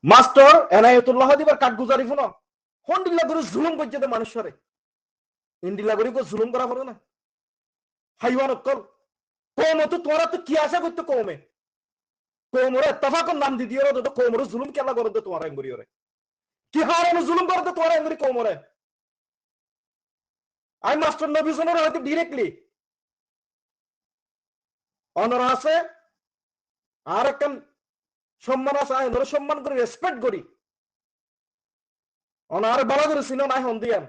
Master Enayetullah দিবার কাঠগুজারি phone হন্ডিল্লা করে জুলুম করছে মানুষরে ইন্ডিলা করে জুলুম করা পড়ে না হাইওয়ান অক্কল কৌম তো তোরা তো কি আশা করতো কৌমে কৌমরে তফাকর নাম দি দিয়ে তো কৌমরে জুলুম কেলা করে দে তোমার এঙ্গুরি ওরে কি হারানো জুলুম করে দে তোমার এঙ্গুরি কৌমরে আমি মাস্টার নবী সোনার হয়তো ডিরেক্টলি অনার আছে আর একটা সম্মান আছে আমি ধরে সম্মান করি রেসপেক্ট করি অনার বালা করে চিনো নাই হন দিয়ান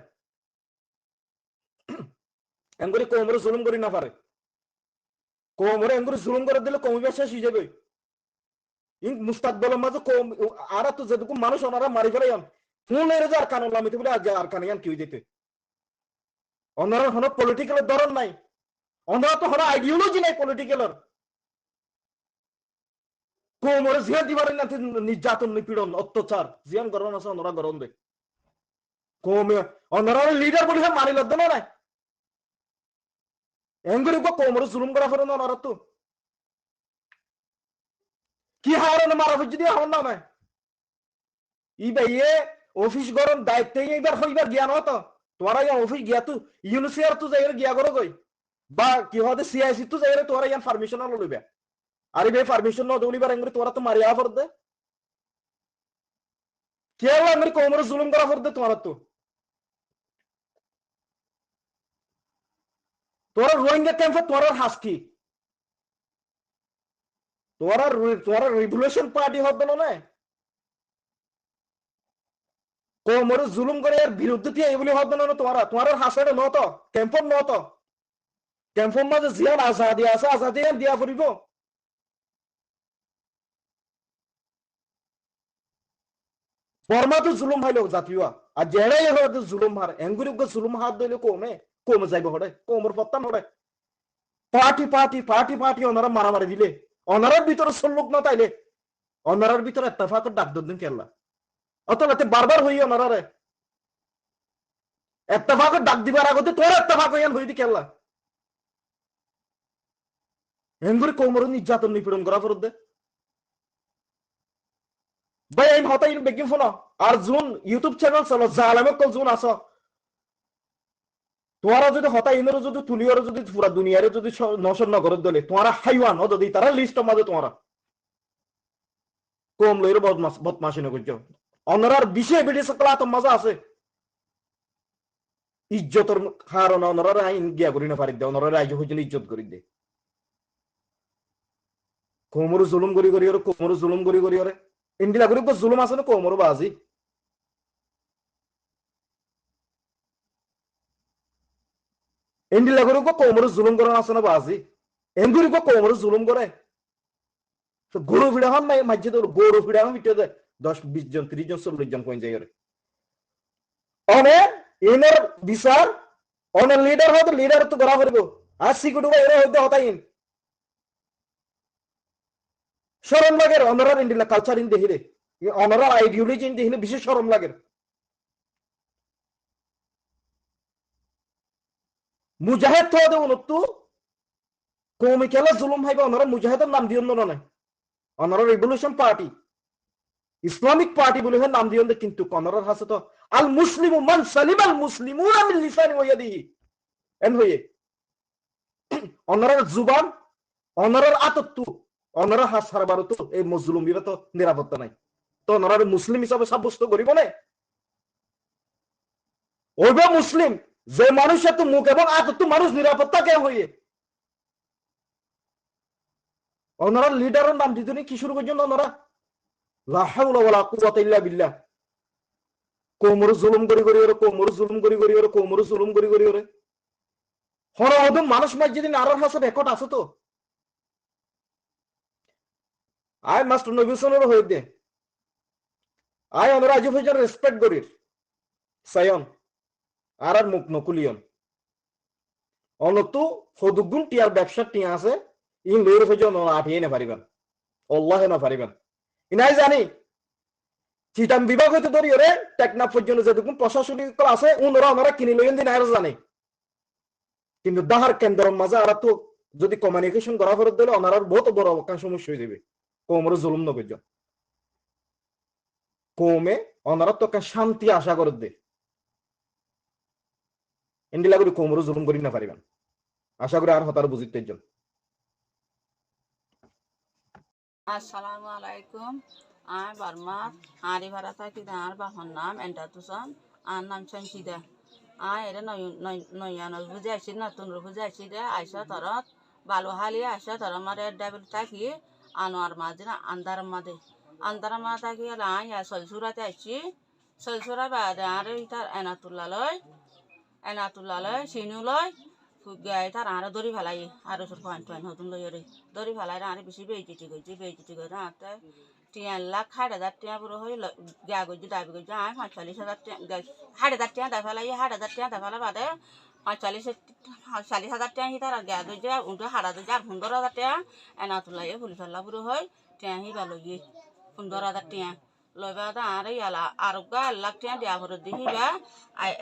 এঙ্গুরি কৌমরে জুলুম করি না পারে কৌমরে এঙ্গুরি জুলুম করে দিলে কৌমি শেষ হয়ে যাবে ইং মুস্তাকবলের মাঝে কম আর তো যেটুকু মানুষ ওনারা মারি ফেলাইন ফোনের যে আর কান লামিতে বলে আজ আর কানিয়ান কেউ যেতে ওনারা হলো পলিটিক্যালের ধরন নাই ওনারা তো হলো আইডিওলজি নাই পলিটিক্যালের কোমরে জিয়ান দিবার না নির্যাতন নিপীড়ন অত্যাচার জিয়ান গরম আছে ওনারা গরম দেয় কমে ওনারা লিডার বলি মানি লদ্দ না নাই এঙ্গুরি কোমরে জুলুম করা ফেরো না ওনারা তো কি হারানো মারা বুঝি দিয়ে হন না নাই ই ভাইয়ে অফিস গরম দায়িত্ব এইবার হইবার জ্ঞান হতো তোরা ইয়ান অফিস গিয়া তু ইউনিসিয়ার তু যাই গিয়া করো গই বা কি হতে সিআইসি তু যাই তোরা ইয়ান পারমিশন লইবে আরে ভাই পারমিশন ন দউলিবার এঙ্গুরি তোরা তো মারিয়া ফর দে কেউ এঙ্গুরি কোমরে জুলুম করা ফর দে তোরা তো তোরা রোহিঙ্গা ক্যাম্পে তোরা হাসকি তোরা তোরা রিভলিউশন পার্টি হবে না কোমরে জুলুম করে এর বিরুদ্ধে দিয়ে এগুলি হবে না তোরা তোরা হাসারে নত ক্যাম্পন নত ক্যাম্পন মাঝে জিয়ান আজাদি আছে আজাদি দিয়া ফুরিব বর্মা তো জুলুম হাইলো জাতীয় আর জেড়াই হতে জুলুম হার এঙ্গুরি জুলুম হাত দিলে কমে যাইব হড়ে কোমর পত্তান হড়ে পার্টি পার্টি পার্টি পার্টি ওনারা মারামারি দিলে ওনারার ভিতরে সল্লুক না তাইলে ওনারার ভিতরে এত্তেফাক ডাক দিন কেল্লা অথবা বারবার হই ওনারারে এত্তেফাক ডাক দিবার আগতে তোর এত্তেফাক হইয়ান হই দি কেল্লা এঙ্গুরি কোমর নির্যাতন নিপীড়ন করা ফরদ দে ভাই এই হতাই বেগিন ফোন আর জুন ইউটিউব চ্যানেল চলো জালামে কল জুন আস তোরা যদি হতাই ইনের যদি তুলিওর যদি পুরা দুনিয়ারে যদি নশর নগর দলে তোরা হাইওয়ান ও যদি তারা লিস্ট মাঝে তোরা কম লইর বদমাশি নগর অনরার বিষয় বেড়ে সকলা তো মজা আছে ইজ্জতর কারণ অনরার আইন গিয়া করি না পারি দে অনরার আইজ হইছিল ইজ্জত করি দে কোমর জুলুম করি করি ওরে কোমর জুলুম করি করি ওরে ইন্ডিলা করি জুলুম আছে না কোমর বাজি ইন্ডিলা করি কোমর জুলুম করে আছে না বাজি এঙ্গুরি কোমর জুলুম করে গরু ফিড়া হন নাই মাঝে তো গরু ফিড়া হন ভিতরে 10-20 জন 30 জন 40 জন কোন যাই ওরে অনে ইনের বিচার অনে লিডার হতো লিডার তো করা করবো আর সিকিউরিটি এরা হইতে হতাইন শরম লাগে অনরার ইন্ডিলা কালচার ইন দেখিলে অনরার আইডিওলজি ইন দেখিলে বিশেষ শরম লাগে মুজাহিদ তো দে উনত্তু কৌমি খেলা জুলুম হাইবা অনরা মুজাহিদের নাম দিও না অনরা রিভলিউশন পার্টি ইসলামিক পার্টি বলে নাম দিও কিন্তু অনরার হাসে তো আল মুসলিমু মান সালিম আল মুসলিমুনা মিন লিসানি ওয়া ইয়াদিহি এন হয়ে অনরার জুবান অনরার আতত্তু অনরা হাস হারবার তো এই মজলুমিরা তো নিরাপত্তা নাই তো অনরার মুসলিম হিসাবে সাব্যস্ত করিব না ওইবা মুসলিম যে মানুষের তো মুখ এবং আতত্তু মানুষ নিরাপত্তা কে হয়ে ওনারা লিডারের নাম দিত কি শুরু করছেন ওনারা লা হাওলা ওয়ালা কুওয়াতা ইল্লা বিল্লাহ কোমর জুলুম করি করি ওরে কোমর জুলুম করি করি ওরে কোমর জুলুম করি করি ওরে হর ওদম মানুষ মাঝ যেদিন আরর হাসে রেকর্ড আছে তো আই মাস্টার নবিসনের হয়ে দে আই ওনারা আজ হয়ে রেসপেক্ট করি সায়ন আর আর মুখ নকুলিয়ন অনতু ফদুগুন টিয়ার ব্যবসা টিয়া আছে ইন লইর হয়ে আঠিয়ে না পারিবেন আল্লাহ না পারিবেন ইনাই জানি চিটাম বিভাগ হইতে ধরি ওরে টেকনাফ পর্যন্ত যেটুকু প্রশাসনিক আছে ওনারা কিনে লইন দিন আর জানে কিন্তু দাহার কেন্দ্রের মাঝে আর তো যদি কমিউনিকেশন করা ফেরত দিলে ওনার বহুত বড় অবকাশ সমস্যা হয়ে যাবে কোমরে জুলুম নগর কমে অনারত্বকে শান্তি আশা করে দে এন্ডিলা করে কোমরও জুলুম করি না পারিবেন আশা করি আর হতার বুঝিতে জন। আসসালামু আলাইকুম। আমি বার্মা হাঁড়ি ভাড়া থাকি আর বাহর নাম এন্টাতুসন আর নাম সঞ্চিদা। এটা নয়ানর বুঝে আসি নতুন বুঝে আসি দে আইসা তরত বালুহালি আইসা তর মারে ডাবল থাকি আনোয়ার মাঝে আন্দার মা থাকি আই সলসুরাতে আসছি সলসুরা বাদে আর ইতার এনাতুল্লালয় সিনুলয় গাই তার আরো দড়ি ফেলাই আরো সর পয়েন্ট পয়েন্ট হতুন লইরে দড়ি ফেলাই আর বেশি বেজিটি করে আতে 3,60,000 টাকা পুরো হই গা গজি দাবি গজি আয় 45,000 টাকা 60,000 টাকা দাফা লাই 60,000 টাকা দাফা বাদে 45,000 টাকা হিতার গা গজি উঠে 60,000 15,000 টাকা এনাতুল্লাই ফুল ফেলা পুরো হই টাকা হি ভালো গিয়ে 15,000 টাকা লইবা দা আর ইয়ালা আর গা লাখ টাকা দিয়া ভরে দিহিবা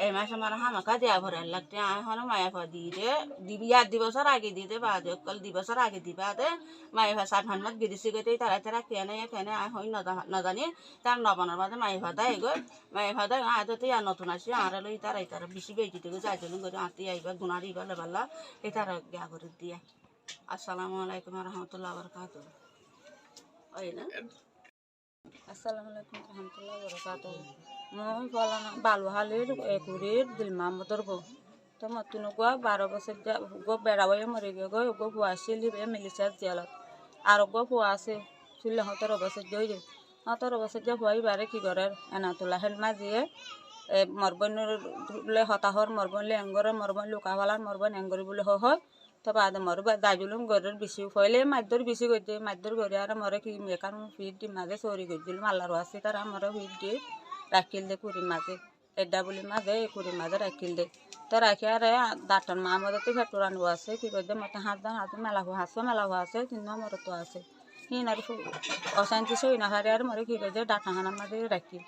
এই মাসে আমার হামাকা দিয়া ভরে লাখ টাকা এখন মায়াফা দিয়ে দিবি আর 2 বছর আগে দিতে বাদে কল 2 বছর আগে দিবা দে মায়াফা 60 গিরিসি গতে তারা কেনে হই না জানি তার নবনের বাদে মায়াফা দেয় গো মায়াফা দেয় আদতে আর নতুন আসি আর লই তারা বেশি বেজিতে গো যাই জন্য করে আতি আইবা গুনারি বা লেবাল্লা এই তারা গা করে দিয়ে। আসসালামু আলাইকুম রহমতুল্লাহ বরকাতুহ। ওই না আসসালামু আলাইকুম রহমতুল্লাহ বরকাতুহ। মই ফলানা বালুহালির একুরির দিল মাহমুদর বউ তো মতুন গো 12 বছর গো বেড়াবয়ে মরে গিয়ে গো গো ফুয়াশিলি মিলিশিয়ার জেলত আর গো ফুয়া আছে 16-17 বছর জয়রে 17 বছর যে ফুয়াই বারে কি করে এনাতুল্লাহ হেল মাঝিয়ে মরবনলে হতাহর মরবনলে এঙ্গরে মরবন লুকাওয়ালার মরবন এঙ্গরি বলে হয় তো বাদে মর দাইজুলুম গরের বেশি ফলে মাদ্দর বেশি করছে মাদ্দর গরে আর মরে কি মেকান ফিট দি মাঝে চৌরি করছিলাম আল্লাহর আছে তার আমার ফিট দিয়ে রাখিল দে কুড়ি মাঝে এডা বলি মাঝে কুড়ি মাঝে রাখিল দে তো রাখি আর দাঁতন মা আমাদের তো ভেটর আনবো আছে কি করছে মতো হাত মেলা হওয়া আছে কিন্তু আমার তো আছে হিনার অশান্তি সই না হারে আর মরে কি করছে ডাটা হানা মাঝে রাখিল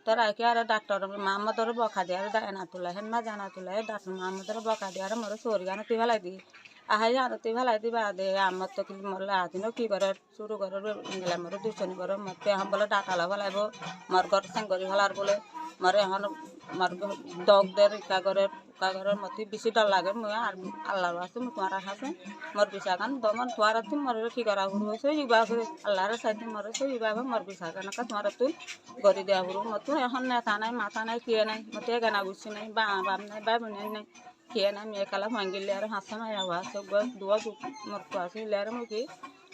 তো রাখি আর ডাক্তার মামাদের বকা দিয়ে আর এনাতুল্লাহ হেন মা জানাতুল্লাহ ডাক্তার মামাদের বকা দিয়ে আর মরে চোরি গানে তুই ফেলাই দিই আহাই আনতে ফেলাই দিবা দে আমার তো কিন্তু মরলে আদিনও কি করে শুরু করে গেলে মরে দুশনি করে মরতে এখন বলে ডাটালা ফেলাইব মর ঘর চেঙ্গরি ফেলার বলে মরে এখন মর দগদের কাগরের মতো বেশি ডর লাগে মই আর আল্লাহর আছে মই তোমার আছে মর বিশা গান দমন তোমার তুই মরে কি করা হলো হয়েছে ইবা করে আল্লাহর সাইতে মরেছে ইবা মর বিশা গান তোমার তুই গড়ি দেওয়া হলো মতো এখন নেতা নাই মাথা নাই কিয়ে নাই মতো এগানা বুঝছি নাই বাপ নাই বাই বোনের নাই কিয়ে নাই মেয়ে কালা ভাঙ্গিলে আর হাসা মায়া আছে দুয়া মরতো আছে আর মুখি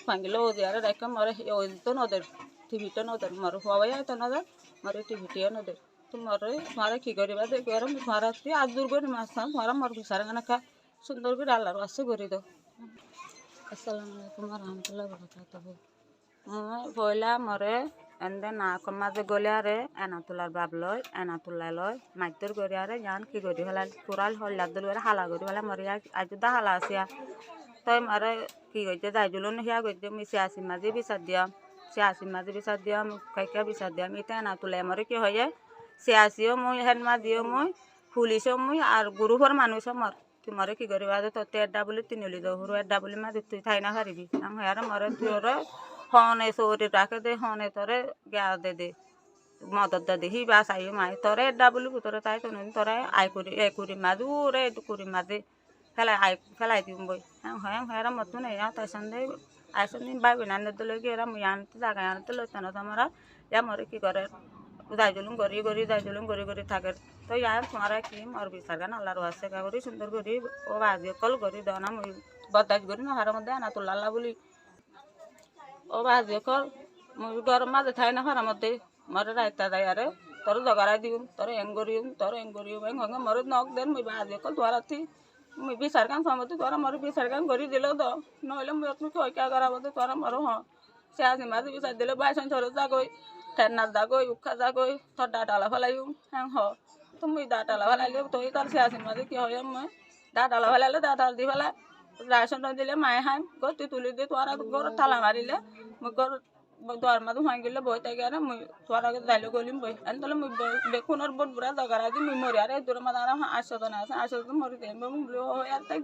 ভাঙ্গিলে ও দিয়ে আর রেখে মরে ওই তো নদের টিভিটা নদের মরে হওয়াই তো নদের মরে টিভিটিও নদের তোমারে কি করিবা দেখি আর তোমার আজ দূর করে মাছ তোমারা মর বিচার এখানে সুন্দর করে আল্লাহর বাসে করে দাও। আসসালামু আলাইকুম রহমতুল্লাহ বরকাতুহু। পয়লা মরে এনে নাক মাঝে গলে আরে এনাতুলার বাপ লয় এনাতুল্লা লয় মাইতর গড়ি আরে জান কি করি ফেলাল পুরাল হল্লার দল হালা করি ফেলা মরে আজুদা হালা আসিয়া তই মারে কি করছে দাইজুলো সিয়া করছে মুই সিয়াশি মাঝে বিচার দিয়াম সিয়াশি মাঝে বিচার দিয়াম কাইকা বিচার দিয়াম এটা এনাতুলাই মরে কি হয়ে সিয়াশিও মুই হেনমা দিও মুই পুলিশও মুই আর গুরুভর মানুষও মর তোমারে কি করিবা তোতে এডা বলে তিনলি দহরু এডা বলে মা তুই থাই না পারিবি আর মরে তুই ওরে হনে চৌরি রাখে দে হনে তোরে গা দে মদত দে হি বা চাই মাই তোরে এডা বলি তোরে তাই তোরে আই করি এ করি মাঝে ওরে করি মাঝে ফেলাই দিম বই হ্যাঁ মতো নেই তাই সন্ধে আইসন দিন বাই বিনান দিলে কি এরা মুই আনতে জায়গায় আনতে লইতে না তোমরা ইয়া মরে কি করে যাইজলুম গড়ি থাকে তো ইয়ার তোমার কি মর বিচার গান আল্লাহর আছে করি সুন্দর করি ও বাজি কল করি দেও না মুই বদাজ করি না হারের মধ্যে আনা তোল্লা বলি ও বাজি কল মুই গরম মাঝে থাই না হারের মধ্যে মরে রাইতা যায় আরে তোর জগারাই দিম তোর এং করিম এং হঙ্গে মরে নখ দেন মুই বাজি কল তোমার মুই বিচার গান সমতে তোরা মরে বিচার গান করি দিলেও তো নহলে মুই তুমি কই কা করা বলতে তোরা মরো হ সে আসি মাঝে বিচার দিলে বাইসন সরে যাগই ঠেন্নার যাগই উখা যাগই তোর ডাটালা ফেলাইম হ্যাঁ হ তুমি ডাটালা ফেলাইলে তুই তার সে আসি মাঝে কি হয় মই ডাটালা ফেলাইলে ডাটাল দি ফেলাই রাইসন দিলে মায়ে হাইম তুই তুলি দি তোরা গর তালা মারিলে মুই গর দর মাঝে ভাঙিলে বই তাই গেলে মুই তোর আগে যাইলে গলিম বই এন তাহলে মুই বেকুনের বোট বুড়া দগারা দি মুই মরি আরে দূর মাঝে আর 800 আছে 800 মরি দেব মুই আর তাই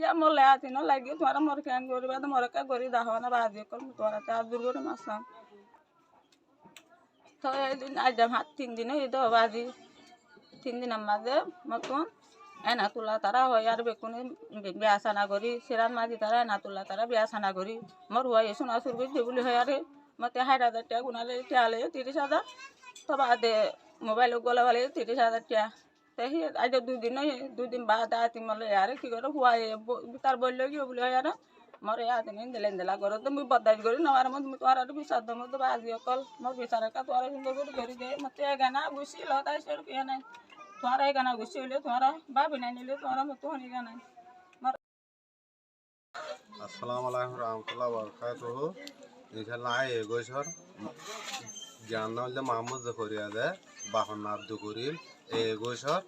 ইয়া মলে আছি না লাগে তোরা মর কেন করিবা তো মরে কা করি দাও না বাজি কর তোরা তে আর দূর করে মাছ তো এদিন আজ হাত 3 দিন হয়ে তো বাজি 3 দিনের মাঝে মতন এনা তোলা তারা হয় আর বেকুনে বিয়া সানা করি সিরান মাঝি তারা এনা তোলা তারা বিয়া সানা করি মোর হওয়া সোনা সুর করছে বলে হয় আরে মতে 60,000 টাকা গুনালে টিয়ালে 30,000 তো বাদে মোবাইল গলা বলে 30,000 টাকা তাই আজ 2 দিন বাদ আতি মলে আরে কি করে হওয়া তার বললো কি বলে হয় আরে মরে আতি নিন দিলেন দিলা করে তো মুই বদাই করি না আর মত তো আর বিচার দম তো বাজি অকল মোর বিচার কা তো আর সুন্দর করে দে মতে গানা বুঝি লতাই সর কি নাই তোমারা এখানে গুছি হইলে তোমারা ভাবি নাই নিলে তোমারা মতো হনি গানা আসসালামু আলাইকুম রহমতুল্লাহ বরকাতুহু ইনশাআল্লাহ আই এগোইছর জ্ঞান হইলে মাহমুদ জকরিয়া দে বাহন আব্দু করিম এগোইছর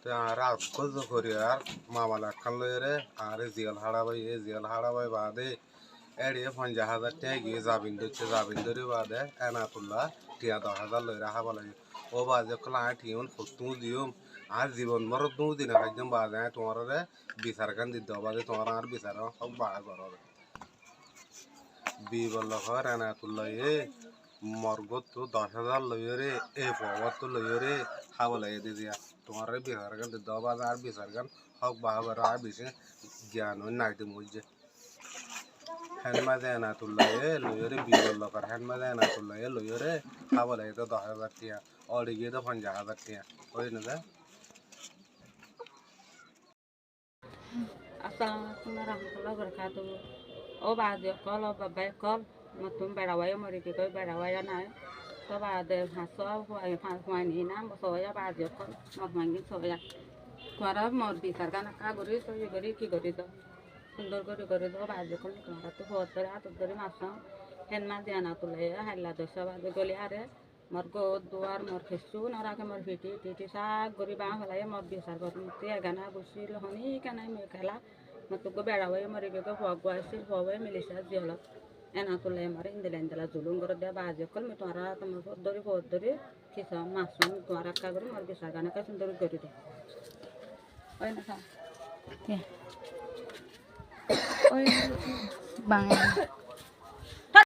তো আর আব্দুল জকরিয়ার মামালা খান লইরে আর জিয়াল হাড়াবাই জিয়াল হাড়াবাই বাদে এড়িয়ে 50,000 টাকা গিয়ে জাবিন্দুরি বাদে এনাতুল্লাহ টিয়া 10,000 লইরা হাবা লাগে ও বাজে কলা ঠিউন ফতু দিউম আর জীবন মর দু দিন একদম বাজে তোমার বিচার গান দিতে বাদে তোমার আর বিচার সব বাড়া করো বি বলল ঘর এনাতুল্লাহ মর্গত তো 10,000 লইরে এ পবত তো লইরে হাবা লাগে দিয়া তোমার বিচার গান দিতে বাদে আর বিচার গান সব বাড়া করো আর বেশি জ্ঞান নাইতে মুলছে হেনমাদে এনাতুল্লাহ লইরে বি বলল ঘর হেনমাদে এনাতুল্লাহ লইরে হাবা লাগে তো 10,000 টাকা और ये तो 50,000 টাকা ওই না Assalamualaikum warahmatullahi wabarakatuh. Oh bazi kol oh babai kol matum berawaya mari koi berawaya na to bade haso huai ni na soya bazi kol mat mangin soya twara mor bisar kana ka gori so ye gori ki gori do সুন্দর করে do bazi kol তোমরা তো বহুত করে হাত ধরে মাসা হেন মা দেনা তুলে হাইলা দশা বাজে গলি আরে মোর গো দুয়ার মোর খেসু নরাকে মোর ভিটি টিটি শাক গরি বাঁ হলাই মোর বিচার করতে গানা বসি লহনি কানাই মে খেলা মতো গো বেড়াওয়াই মরে গে হওয়া আসিল হওয়াই মিলিশা জিহল এনা তুলে মারে ইন্দিলা জুলুম করে দেয়া বাজে কল মে তোরা তোমার বহুত ধরে খিসা মাসুম তোরা কা করে মোর বিচার গানা কা সুন্দর করে দে ওই না ওই বাংলা